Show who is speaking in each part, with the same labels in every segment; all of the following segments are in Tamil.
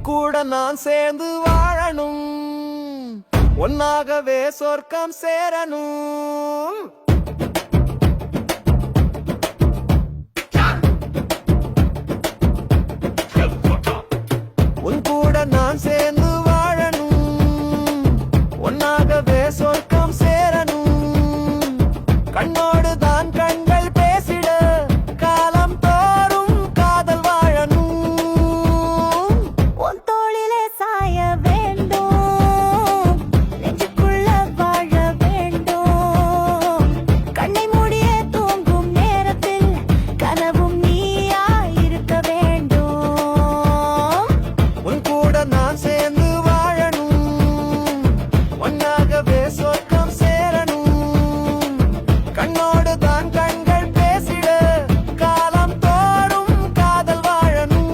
Speaker 1: கூட நான் சேர்ந்து வாழணும் ஒன்னாகவே சொர்க்கம் சேரணும் உன் கூட நான் சேர்ந்து வாழணும் ஒன்னாகவே சொர்க்கம் சேரணும் கண்ணோடு தான் கண்கள் பேசிட காலம் தோறும் காதல் வாழணும்
Speaker 2: உன் தோளிலே சாய வேண்டும் நெஞ்சுக்குள்ள வாழ வேண்டும் கண்ணை மூடிய தூங்கும் நேரத்தில் கனவும் நீயா இருக்க வேண்டும்
Speaker 1: உன் கூட நான் சேர்ந்து வாழணும் ஒன்னாகவே சொர்க்கம் சேரணும் கண்ணோடு தான் கண்கள் பேசிட காலம் தோறும் காதல் வாழணும்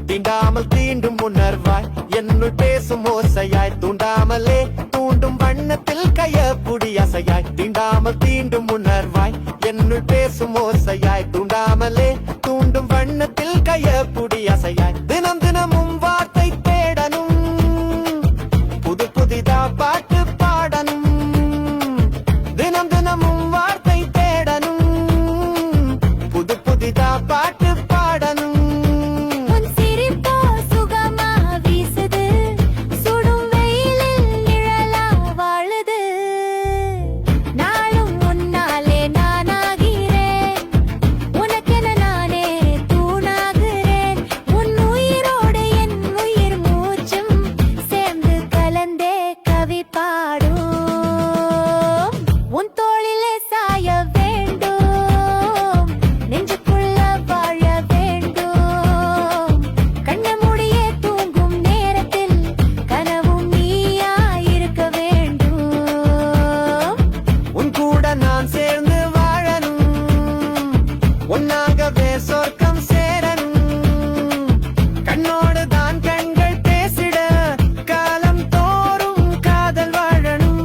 Speaker 1: தீண்டாமல் தீண்டும் உணர்வாய் என்னுள் பேசும் ஓசையாய் தூண்டாமலே தூண்டும் வண்ணத்தில் கையப்புடி அசையாய் தீண்டாமல் தீண்டும் உணர்வாய் என்னுள் பேசும் ஓசையாய் தூண்டாமலே தூண்டும் வண்ணத்தில் கையப்புடி அசையாய் தினம் தினமும் வார்த்தை தேடணும் புது புதிதா பாட்டு பாடணும் தினம் தினமும் வார்த்தை தேடணும் புது புதிதா பாட்டு பாடணும்
Speaker 2: உன் சிரிப்போ சுகமா வீசுது சுடும் வெயிலில் நிழலா வாழுது நாளும் முன்னாலே நானாகிறேன் உனக்கென நானே தூணாகிறேன் உன் உயிரோடு என் உயிர் மூச்சும் சேர்ந்து கலந்தே கவி பாடும் உன் தோளிலே சாய வேண்டும் நெஞ்சுக்குள்ள வாழ வேண்டும் கண்ண மூடியே தூங்கும் நேரத்தில் கனவும் நீயா இருக்க வேண்டும்
Speaker 1: உன் கூட நான் சேர்ந்து வாழணும் ஒன்னாகவே சொர்க்கம் சேரணும் கண்ணோடு தான் கண்கள் பேசிட காலம் தோறும் காதல் வாழணும்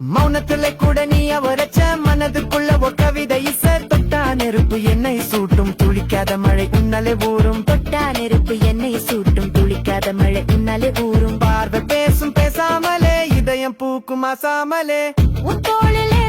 Speaker 1: மௌனத்திலே கூட நீ அவரச்ச மனதுக்குள்ள ஒரு கவிதை இச தொட்டா நெருப்பு என்னை சூட்டும் துளிக்காத மழை உன்னாலே ஊறும்
Speaker 2: தொட்டா நெருப்பு என்னை சூட்டும் துளிக்காத மழை உன்னாலே ஊறும்
Speaker 1: பார்வை பேசும் பேசாமலே இதயம் பூக்கும் அசாமலே
Speaker 2: உன் தோளிலே